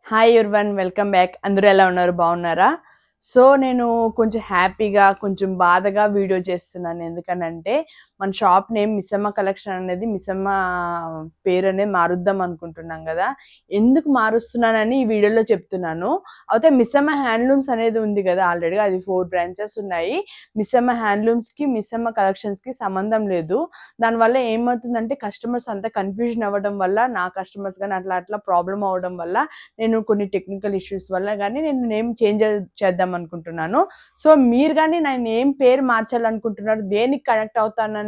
Hi everyone, welcome back. అందరూ ఎలా ఉన్నారు? బాగున్నారా? సో నేను కొంచెం హ్యాపీగా కొంచెం బాధగా వీడియో చేస్తున్నాను. ఎందుకనంటే మన షాప్ నేమ్ మిస్సమ్మ కలెక్షన్ అనేది మిస్సమ్మ పేరు అనేది మారుద్దాం అనుకుంటున్నాం కదా. ఎందుకు మారుస్తున్నానని ఈ వీడియోలో చెప్తున్నాను. అయితే మిస్సమ్మ హ్యాండ్లూమ్స్ అనేది ఉంది కదా, ఆల్రెడీ అది 4 బ్రాంచెస్ ఉన్నాయి. మిస్సమ్మ హ్యాండ్లూమ్స్కి మిస్సమ్మ కలెక్షన్స్కి సంబంధం లేదు. దానివల్ల ఏమవుతుందంటే కస్టమర్స్ అంతా కన్ఫ్యూజన్ అవ్వడం వల్ల, నా కస్టమర్స్ కానీ అట్లా ప్రాబ్లం అవ్వడం వల్ల నేను కొన్ని టెక్నికల్ ఇష్యూస్ వల్ల కానీ నేను నేమ్ చేంజ్ చేద్దాం అనుకుంటున్నాను. సో మీరు కానీ నా నేమ్ పేరు మార్చాలనుకుంటున్నారు, దేనికి కనెక్ట్ అవుతానని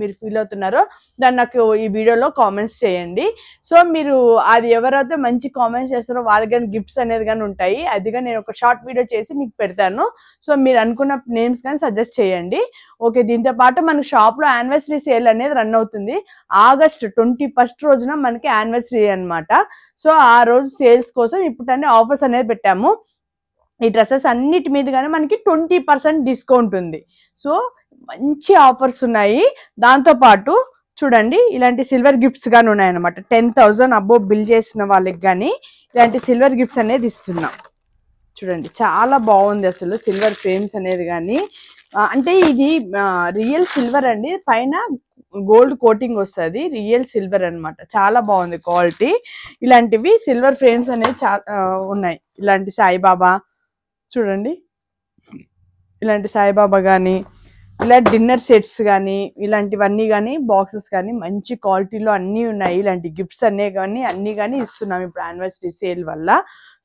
మీరు ఫీల్ అవుతున్నారో దాన్ని నాకు ఈ వీడియోలో కామెంట్స్ చేయండి. సో మీరు అది ఎవరైతే మంచి కామెంట్స్ చేస్తారో వాళ్ళకి కానీ గిఫ్ట్స్ అనేది కానీ ఉంటాయి. అదిగా నేను ఒక షార్ట్ వీడియో చేసి మీకు పెడతాను. సో మీరు అనుకున్న నేమ్స్ కానీ సజెస్ట్ చేయండి. ఓకే, దీంతో పాటు మన షాప్లో యానివర్సరీ సేల్ అనేది రన్ అవుతుంది. ఆగస్ట్ 21 రోజున మనకి యానివర్సరీ అనమాట. సో ఆ రోజు సేల్స్ కోసం ఇప్పుడు ఆఫర్స్ అనేది పెట్టాము. ఈ డ్రెస్సెస్ అన్నిటి మీద కానీ మనకి 20% డిస్కౌంట్ ఉంది. సో మంచి ఆఫర్స్ ఉన్నాయి. దాంతోపాటు చూడండి, ఇలాంటి సిల్వర్ గిఫ్ట్స్ కానీ ఉన్నాయన్నమాట. 10,000 అబోవ్ బిల్ చేసిన వాళ్ళకి కానీ ఇలాంటి సిల్వర్ గిఫ్ట్స్ అనేది ఇస్తున్నాం. చూడండి, చాలా బాగుంది అసలు సిల్వర్ ఫ్రేమ్స్ అనేది కానీ. అంటే ఇది రియల్ సిల్వర్ అండి, పైన గోల్డ్ కోటింగ్ వస్తుంది. రియల్ సిల్వర్ అనమాట, చాలా బాగుంది క్వాలిటీ. ఇలాంటివి సిల్వర్ ఫ్రేమ్స్ అనేది ఉన్నాయి. ఇలాంటి సాయిబాబా చూడండి, ఇలాంటి సాయిబాబా కానీ, ఇలా డిన్నర్ సెట్స్ కానీ, ఇలాంటివన్నీ కానీ, బాక్సెస్ కానీ మంచి క్వాలిటీలో అన్నీ ఉన్నాయి. ఇలాంటి గిఫ్ట్స్ అన్నీ కానీ ఇస్తున్నాం ఇప్పుడు యానివర్సరీ సేల్ వల్ల.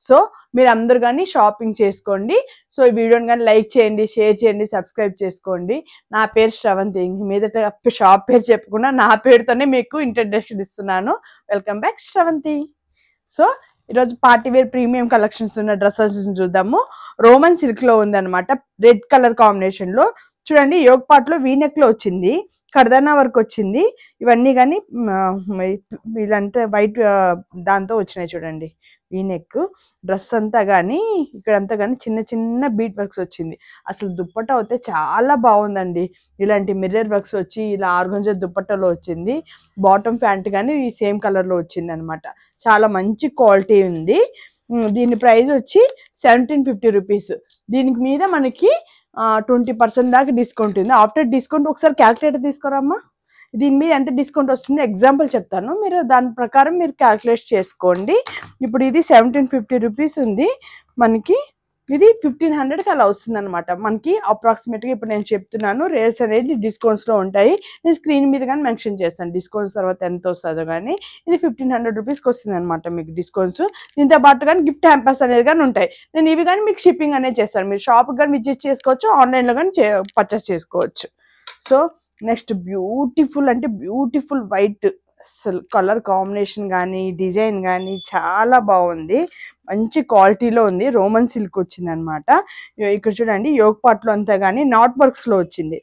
సో మీరు అందరు కానీ షాపింగ్ చేసుకోండి. సో ఈ వీడియోని కానీ లైక్ చేయండి, షేర్ చేయండి, సబ్స్క్రైబ్ చేసుకోండి. నా పేరు శ్రవంతి. మీదట షాప్ పేరు చెప్పకుండా నా పేరుతోనే మీకు ఇంట్రడక్షన్ ఇస్తున్నాను. Welcome back, Sravanthi. సో ఈరోజు పార్టీ వేర్ ప్రీమియం కలెక్షన్స్ ఉన్న డ్రెస్సెస్ చూద్దాము. రోమన్ సిల్క్ లో ఉందన్నమాట, రెడ్ కలర్ కాంబినేషన్ లో. చూడండి, యోగ్ పార్ట్ లో వీనెక్ లో వచ్చింది, కర్దానా వర్క్ వచ్చింది. ఇవన్నీ కానీ ఇలాంటి వైట్ దాంతో వచ్చినాయి. చూడండి, వీనెక్ డ్రెస్ అంతా కానీ ఇక్కడంతా కానీ చిన్న చిన్న బీట్ వర్క్స్ వచ్చింది. అసలు దుప్పట్టా అయితే చాలా బాగుందండి. ఇలాంటి మిర్రర్ వర్క్స్ వచ్చి ఇలా ఆర్గంజా దుప్పట్టలో వచ్చింది. బాటమ్ ప్యాంట్ కానీ ఈ సేమ్ కలర్ లో వచ్చింది అనమాట. చాలా మంచి క్వాలిటీ ఉంది. దీని ప్రైస్ వచ్చి 1750 రూపీస్. దీనికి మీద మనకి 20% దాకా డిస్కౌంట్ ఉంది. ఆఫ్టర్ డిస్కౌంట్ ఒకసారి క్యాల్కులేటర్ తీసుకురామ్మా. దీని మీద ఎంత డిస్కౌంట్ వస్తుంది ఎగ్జాంపుల్ చెప్తాను, మీరు దాని ప్రకారం మీరు క్యాల్కులేట్ చేసుకోండి. ఇప్పుడు ఇది 1750 రూపీస్ ఉంది మనకి, ఇది 1500కి అలా వస్తుంది అనమాట మనకి అప్రాక్సిమేట్గా. ఇప్పుడు నేను చెప్తున్నాను, రేట్స్ అనేది డిస్కౌంట్స్లో ఉంటాయి. నేను స్క్రీన్ మీద కానీ మెన్షన్ చేస్తాను డిస్కౌంట్స్ తర్వాత ఎంత వస్తుందో. కానీ ఇది 1500 రూపీస్కి వస్తుంది అనమాట మీకు డిస్కౌంట్స్. దీంతో పాటు కానీ గిఫ్ట్ హ్యాంపర్స్ అనేది కానీ ఉంటాయి. నేను ఇవి కానీ మీకు షిప్పింగ్ అనేది చేస్తాను. మీరు షాప్కి కానీ విజిట్ చేసుకోవచ్చు, ఆన్లైన్లో కానీ పర్చేస్ చేసుకోవచ్చు. సో నెక్స్ట్ బ్యూటిఫుల్ అంటే బ్యూటిఫుల్ వైట్ కలర్ కాంబినేషన్ కానీ డిజైన్ కానీ చాలా బాగుంది. మంచి క్వాలిటీలో ఉంది. రోమన్ సిల్క్ వచ్చింది అనమాట. ఇక్కడ చూడండి, యోగ్ పార్ట్లో అంతా కానీ నాట్ వర్క్స్లో వచ్చింది.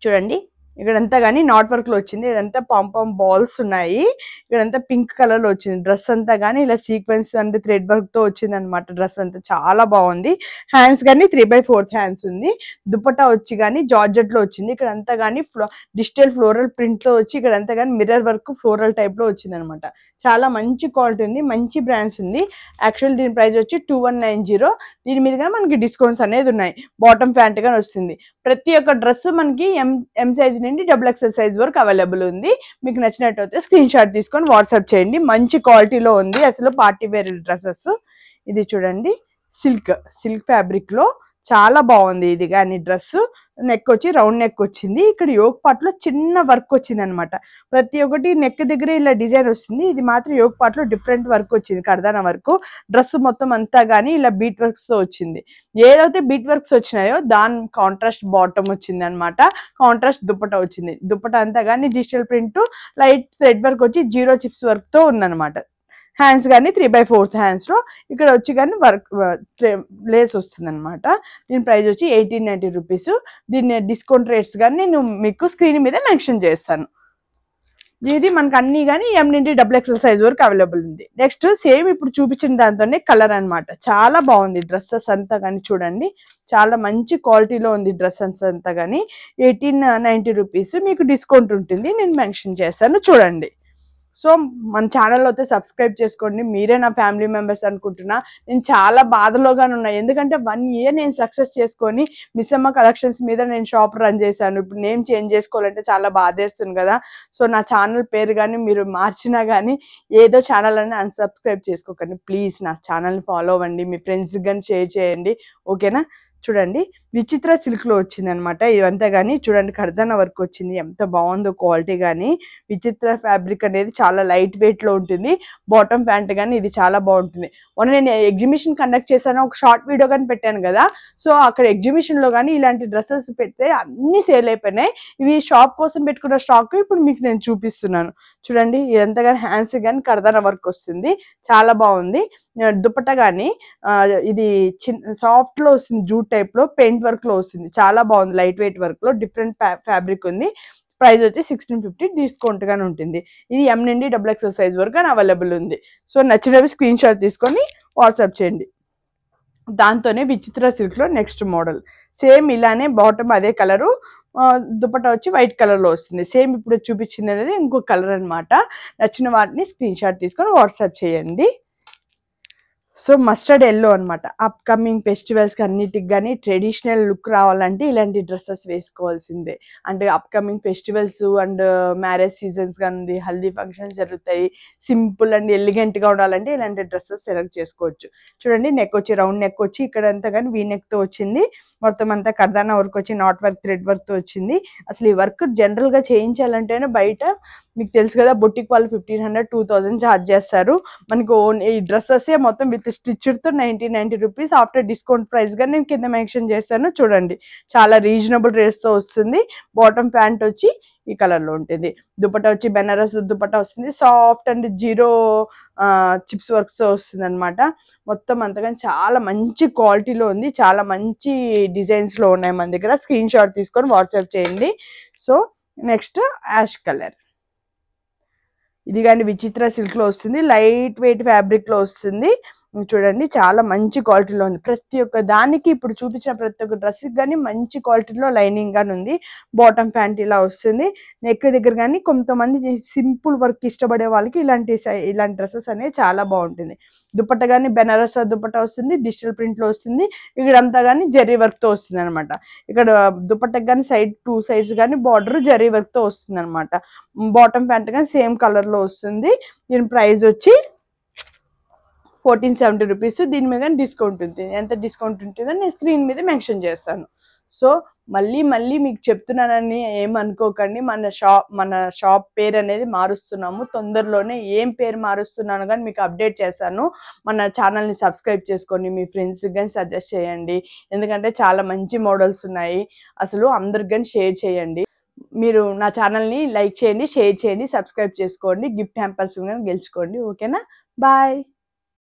చూడండి, ఇక్కడంతా కానీ నాట్ వర్క్ లో వచ్చింది. ఇదంతా పాంపాం బాల్స్ ఉన్నాయి. ఇక్కడంతా పింక్ కలర్ లో వచ్చింది. డ్రెస్ అంతా కానీ ఇలా సీక్వెన్స్ అండ్ థ్రెడ్ వర్క్ తో వచ్చింది అనమాట. డ్రెస్ అంతా చాలా బాగుంది. హ్యాండ్స్ కానీ 3/4 హ్యాండ్స్ ఉంది. దుపట్టా వచ్చి కానీ జార్జెట్ లో వచ్చింది. ఇక్కడంతా కానీ డిజిటల్ ఫ్లోరల్ ప్రింట్ లో వచ్చి ఇక్కడంతా కానీ మిర్రర్ వర్క్ ఫ్లోరల్ టైప్ లో వచ్చింది అనమాట. చాలా మంచి క్వాలిటీ ఉంది, మంచి బ్రాండ్స్ ఉంది. యాక్చువల్ దీని ప్రైస్ వచ్చి 2190. దీని మీద కానీ మనకి డిస్కౌంట్స్ అనేది ఉన్నాయి. బాటమ్ ప్యాంట్ కానీ వస్తుంది. ప్రతి ఒక్క డ్రెస్ మనకి ఎం సైజ్ నుండి XXL సైజ్ వరకు అవైలబుల్ ఉంది. మీకు నచ్చినట్టయితే స్క్రీన్ షాట్ తీసుకొని వాట్సాప్ చేయండి. మంచి క్వాలిటీలో ఉంది అసలు పార్టీ వేర్ డ్రెస్సెస్. ఇది చూడండి, సిల్క్ ఫ్యాబ్రిక్ లో చాలా బాగుంది. ఇది కానీ డ్రెస్ నెక్ వచ్చి రౌండ్ నెక్ వచ్చింది. ఇక్కడ యోగ్ పార్ట్ లో చిన్న వర్క్ వచ్చింది అనమాట. ప్రతి ఒక్కటి నెక్ దగ్గర ఇలా డిజైన్ వస్తుంది. ఇది మాత్రం యోగ్ పార్ట్ లో డిఫరెంట్ వర్క్ వచ్చింది, కర్దానా వర్క్. డ్రెస్ మొత్తం అంతా కానీ ఇలా బీట్ వర్క్స్ తో వచ్చింది. ఏదైతే బీట్ వర్క్స్ వచ్చినాయో దాని కాంట్రాస్ట్ బాటమ్ వచ్చింది అనమాట. కాంట్రాస్ట్ దుపట్టా వచ్చింది. దుపట్టా అంతా కానీ digital print light thread work వచ్చి 0 చిప్స్ వర్క్ తో ఉందన్నమాట. హ్యాండ్స్ కానీ 3/4 హ్యాండ్స్ లో ఇక్కడ వచ్చి కానీ వర్క్ లేస్ వస్తుంది అనమాట. దీని ప్రైస్ వచ్చి 1890 రూపీస్. దీని డిస్కౌంట్ రేట్స్ కానీ నేను మీకు స్క్రీన్ మీద మెన్షన్ చేస్తాను. ఇది మనకు అన్ని కానీ M నుండి XXL సైజ్ వరకు అవైలబుల్ ఉంది. నెక్స్ట్ సేమ్ ఇప్పుడు చూపించిన దాంతోనే కలర్ అనమాట. చాలా బాగుంది డ్రెస్సెస్ అంతా కానీ. చూడండి, చాలా మంచి క్వాలిటీలో ఉంది డ్రెస్సెస్ అంతా కానీ. 1890 రూపీస్ మీకు డిస్కౌంట్ ఉంటుంది, నేను మెన్షన్ చేస్తాను చూడండి. సో మన ఛానల్లో అయితే సబ్స్క్రైబ్ చేసుకోండి. మీరే నా ఫ్యామిలీ మెంబర్స్ అనుకుంటున్నా. నేను చాలా బాధలోగానే ఉన్నా, ఎందుకంటే 1 ఇయర్ నేను సక్సెస్ చేసుకొని మిస్సమ్మ కలెక్షన్స్ మీద నేను షాప్ రన్ చేశాను. ఇప్పుడు నేమ్ చేంజ్ చేసుకోవాలంటే చాలా బాధేస్తుంది కదా. సో నా ఛానల్ పేరు కానీ మీరు మార్చినా కానీ ఏదో ఛానల్ అని అన్సబ్స్క్రైబ్ చేసుకోకండి ప్లీజ్. నా ఛానల్ని ఫాలో అవ్వండి, మీ ఫ్రెండ్స్కి కానీ షేర్ చేయండి, ఓకేనా. చూడండి విచిత్ర సిల్క్లో వచ్చింది అనమాట ఇదంతా. కానీ చూడండి కర్దానా వర్క్ వచ్చింది, ఎంత బాగుందో క్వాలిటీ. కానీ విచిత్ర ఫ్యాబ్రిక్ అనేది చాలా లైట్ వెయిట్లో ఉంటుంది. బాటమ్ ప్యాంట్ కానీ ఇది చాలా బాగుంటుంది. మొన్న నేను ఎగ్జిబిషన్ కండక్ట్ చేశాను, ఒక షార్ట్ వీడియో కానీ పెట్టాను కదా. సో అక్కడ ఎగ్జిబిషన్లో కానీ ఇలాంటి డ్రెస్సెస్ పెడితే అన్నీ సేల్ అయిపోయినాయి. ఇవి షాప్ కోసం పెట్టుకున్న స్టాక్ ఇప్పుడు మీకు నేను చూపిస్తున్నాను. చూడండి ఇదంతా కానీ హ్యాండ్స్ కానీ కర్దానా వర్క్ వస్తుంది, చాలా బాగుంది. దుపట్టా కానీ ఇది సాఫ్ట్లో వస్తుంది, జూట్ టైప్లో పెయింట్ వర్క్లో వస్తుంది, చాలా బాగుంది. లైట్ వెయిట్ వర్క్లో డిఫరెంట్ ఫ్యాబ్రిక్ ఉంది. ప్రైస్ వచ్చి 1650 డిస్కౌంట్ గానే ఉంటుంది. ఇది M నుండి XXL సైజ్ వరకు అని అవైలబుల్ ఉంది. సో నచ్చినవి స్క్రీన్ షాట్ తీసుకొని వాట్సాప్ చేయండి. దాంతోనే విచిత్ర సిల్క్లో నెక్స్ట్ మోడల్ సేమ్ ఇలానే బాటమ్ అదే కలరు, దుపట్టా వచ్చి వైట్ కలర్లో వస్తుంది. సేమ్ ఇప్పుడు చూపించింది అనేది ఇంకో కలర్ అనమాట. నచ్చిన వాటిని స్క్రీన్ షాట్ తీసుకొని వాట్సాప్ చేయండి. సో మస్టర్డ్ ఎల్లో అనమాట. అప్కమింగ్ ఫెస్టివల్స్కి అన్నిటికి కానీ ట్రెడిషనల్ లుక్ రావాలంటే ఇలాంటి డ్రెస్సెస్ వేసుకోవాల్సిందే. అంటే upcoming festivals and marriage seasons కానీ ఉంది, హల్దీ ఫంక్షన్స్ జరుగుతాయి, సింపుల్ అండ్ ఎలిగెంట్గా ఉండాలంటే ఇలాంటి డ్రెస్సెస్ సెలెక్ట్ చేసుకోవచ్చు. చూడండి నెక్ వచ్చి రౌండ్ నెక్ వచ్చి ఇక్కడ అంతా కానీ వీ నెక్తో వచ్చింది. మొత్తం అంతా కర్దానా వర్క్ వచ్చి నాట్ వర్క్ థ్రెడ్ వర్క్తో వచ్చింది. అసలు ఈ వర్క్ జనరల్గా చేయించాలంటేనే బయట మీకు తెలుసు కదా బొటిక్ వాళ్ళు 1500 2000 ఛార్జ్ చేస్తారు. మనకు ఓన్ ఈ డ్రెస్సెస్ మొత్తం విత్ స్టిచ్డ్తో 90 రూపీస్ ఆఫ్టర్ డిస్కౌంట్ ప్రైస్గా నేను కింద మెన్షన్ చేస్తాను. చూడండి చాలా రీజనబుల్ రేట్స్తో వస్తుంది. బాటమ్ ప్యాంట్ వచ్చి ఈ కలర్లో ఉంటుంది. దుపట్టా వచ్చి బెనారస్ దుపట్టా వస్తుంది, సాఫ్ట్ అండ్ జీరో చిప్స్ వర్క్స్తో వస్తుంది అనమాట. మొత్తం అంతగాని చాలా మంచి క్వాలిటీలో ఉంది, చాలా మంచి డిజైన్స్లో ఉన్నాయి మన దగ్గర. స్క్రీన్ షాట్ తీసుకొని వాట్సాప్ చేయండి. సో నెక్స్ట్ యాష్ కలర్, ఇది కానీ విచిత్ర సిల్క్లో వస్తుంది, లైట్ వెయిట్ ఫ్యాబ్రిక్లో వస్తుంది. చూడండి చాలా మంచి క్వాలిటీలో ఉంది. ప్రతి ఒక్క దానికి ఇప్పుడు చూపించిన ప్రతి ఒక్క డ్రెస్కి కానీ మంచి క్వాలిటీలో లైనింగ్ కానీ ఉంది. బాటమ్ ప్యాంట్ ఇలా వస్తుంది. నెక్ దగ్గర కానీ కొంతమంది సింపుల్ వర్క్ ఇష్టపడే వాళ్ళకి ఇలాంటి డ్రెస్సెస్ అనేవి చాలా బాగుంటుంది. దుపట్టా కానీ బెనారస్ దుపట్టా వస్తుంది, డిజిటల్ ప్రింట్లో వస్తుంది. ఇక్కడంతా కానీ జరీ వర్క్తో వస్తుంది అనమాట. ఇక్కడ దుపట్టాకి కానీ సైడ్ 2 సైడ్స్ కానీ బార్డర్ జరీ వర్క్తో వస్తుంది అనమాట. బాటమ్ ప్యాంట్ కానీ సేమ్ కలర్లో వస్తుంది. దీని ప్రైస్ వచ్చి 1470 రూపీస్. దీని మీద డిస్కౌంట్ ఉంటుంది, ఎంత డిస్కౌంట్ ఉంటుందో నేను స్క్రీన్ మీద మెన్షన్ చేస్తాను. సో మళ్ళీ మీకు చెప్తున్నానని ఏమనుకోకండి, మన షాప్ పేరు అనేది మారుస్తున్నాము. తొందరలోనే ఏం పేరు మారుస్తున్నాను కానీ మీకు అప్డేట్ చేస్తాను. మన ఛానల్ని సబ్స్క్రైబ్ చేసుకొని మీ ఫ్రెండ్స్కి కానీ సజెస్ట్ చేయండి, ఎందుకంటే చాలా మంచి మోడల్స్ ఉన్నాయి. అసలు అందరికి కానీ షేర్ చేయండి. మీరు నా ఛానల్ని లైక్ చేయండి, షేర్ చేయండి, సబ్స్క్రైబ్ చేసుకోండి, గిఫ్ట్ హ్యాంపర్స్ గెలుచుకోండి, ఓకేనా. బాయ్.